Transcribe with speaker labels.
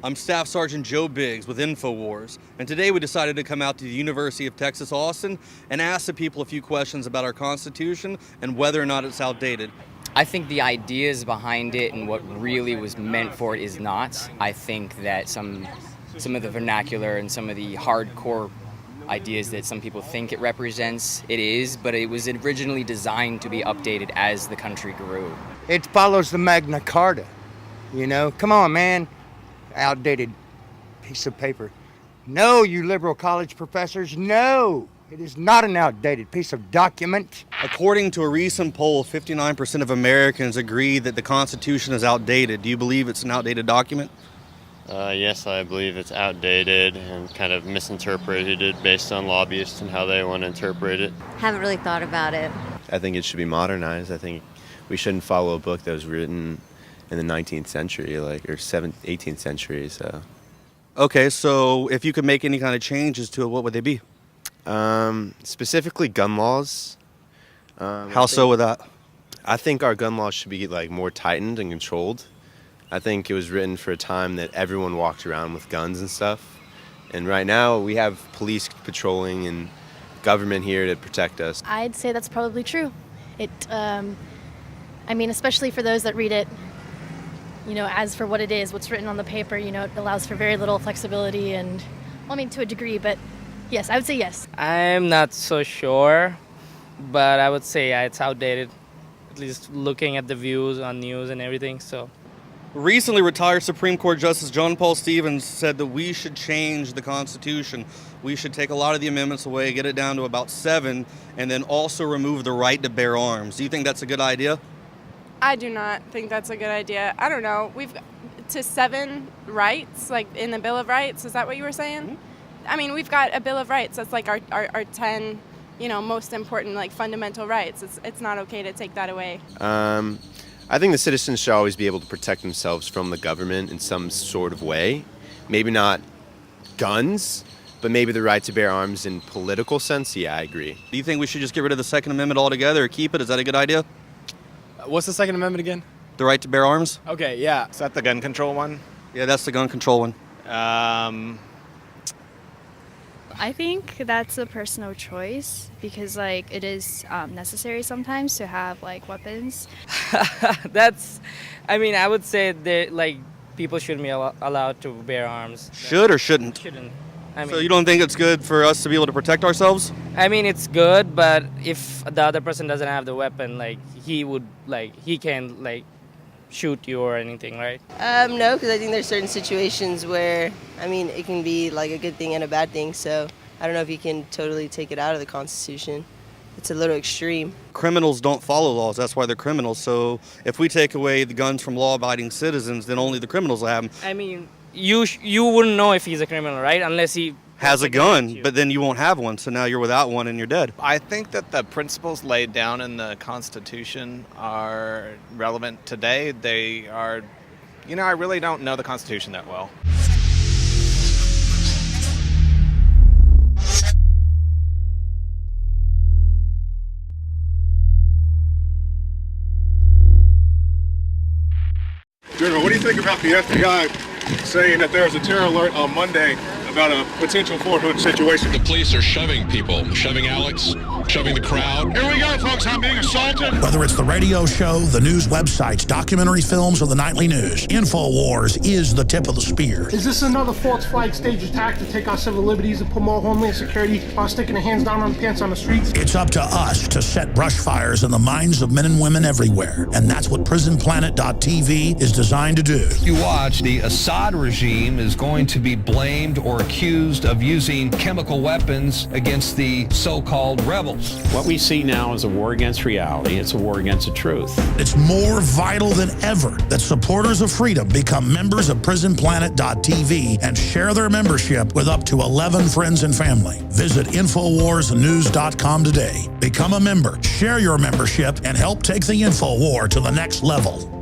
Speaker 1: I'm Staff Sergeant Joe Biggs with InfoWars, and today we decided to come out to the University of Texas, Austin, and ask the people a few questions about our Constitution and whether or not it's outdated.
Speaker 2: I think the ideas behind it and what really was meant for it is not. I think that some of the vernacular and some of the hardcore ideas that some people think it represents, it is, but it was originally designed to be updated as the country grew.
Speaker 3: It follows the Magna Carta, you know? Come on, man. Outdated piece of paper. No, you liberal college professors, no. It is not an outdated piece of document.
Speaker 1: According to a recent poll, 59% of Americans agree that the Constitution is outdated. Do you believe it's an outdated document?
Speaker 4: Yes, I believe it's outdated and kind of misinterpreted based on lobbyists and how they want to interpret it.
Speaker 5: Haven't really thought about it.
Speaker 6: I think it should be modernized. I think we shouldn't follow a book that was written in the 19th century, or 18th century. So,
Speaker 1: okay, so if you could make any kind of changes to it, what would they be?
Speaker 6: Specifically gun laws.
Speaker 1: How so with that?
Speaker 6: I think our gun laws should be more tightened and controlled. I think it was written for a time that everyone walked around with guns and stuff. And right now we have police patrolling and government here to protect us.
Speaker 7: I'd say that's probably true. Especially for those that read it, as for what it is, what's written on the paper, it allows for very little flexibility and, to a degree, but yes, I would say yes.
Speaker 8: I'm not so sure, but I would say it's outdated, at least looking at the views on news and everything, so.
Speaker 1: Recently retired Supreme Court Justice John Paul Stevens said that we should change the Constitution. We should take a lot of the amendments away, get it down to about 7, and then also remove the right to bear arms. Do you think that's a good idea?
Speaker 9: I do not think that's a good idea. I don't know. We've got to 7 rights, like in the Bill of Rights. Is that what you were saying? Mm-hmm. We've got a Bill of Rights. That's like our 10, most important, fundamental rights. It's not okay to take that away.
Speaker 6: I think the citizens should always be able to protect themselves from the government in some sort of way. Maybe not guns, but maybe the right to bear arms in political sense. Yeah, I agree.
Speaker 1: Do you think we should just get rid of the Second Amendment altogether or keep it? Is that a good idea?
Speaker 10: What's the Second Amendment again?
Speaker 1: The right to bear arms?
Speaker 10: Okay, yeah.
Speaker 11: Is that the gun control one?
Speaker 1: Yeah, that's the gun control one.
Speaker 7: I think that's a personal choice because, it is necessary sometimes to have, weapons.
Speaker 8: I would say that, people shouldn't be allowed to bear arms.
Speaker 1: Should or shouldn't?
Speaker 8: Shouldn't.
Speaker 1: So you don't think it's good for us to be able to protect ourselves?
Speaker 8: It's good, but if the other person doesn't have the weapon, he can, shoot you or anything, right?
Speaker 12: No, because I think there's certain situations where, it can be, a good thing and a bad thing, so I don't know if you can totally take it out of the Constitution. It's a little extreme.
Speaker 1: Criminals don't follow laws. That's why they're criminals. So if we take away the guns from law-abiding citizens, then only the criminals will have them.
Speaker 8: You wouldn't know if he's a criminal, right? Unless he
Speaker 1: has a gun, but then you won't have one, so now you're without one and you're dead.
Speaker 11: I think that the principles laid down in the Constitution are relevant today. They are, I really don't know the Constitution that well.
Speaker 13: General, what do you think about the FBI saying that there's a terror alert on Monday about a potential Fort Hood situation?
Speaker 14: The police are shoving people, shoving Alex, shoving the crowd.
Speaker 13: Here we go, folks. I'm being assaulted.
Speaker 15: Whether it's the radio show, the news websites, documentary films, or the nightly news, InfoWars is the tip of the spear.
Speaker 16: Is this another false flag stage attack to take our civil liberties and put more homeland security while sticking their hands down on the pants on the streets?
Speaker 15: It's up to us to set brush fires in the minds of men and women everywhere. And that's what PrisonPlanet.tv is designed to do.
Speaker 17: You watch, the Assad regime is going to be blamed or accused of using chemical weapons against the so-called rebels.
Speaker 18: What we see now is a war against reality. It's a war against the truth.
Speaker 15: It's more vital than ever that supporters of freedom become members of PrisonPlanet.tv and share their membership with up to 11 friends and family. Visit InfoWarsNews.com today. Become a member, share your membership, and help take the InfoWar to the next level.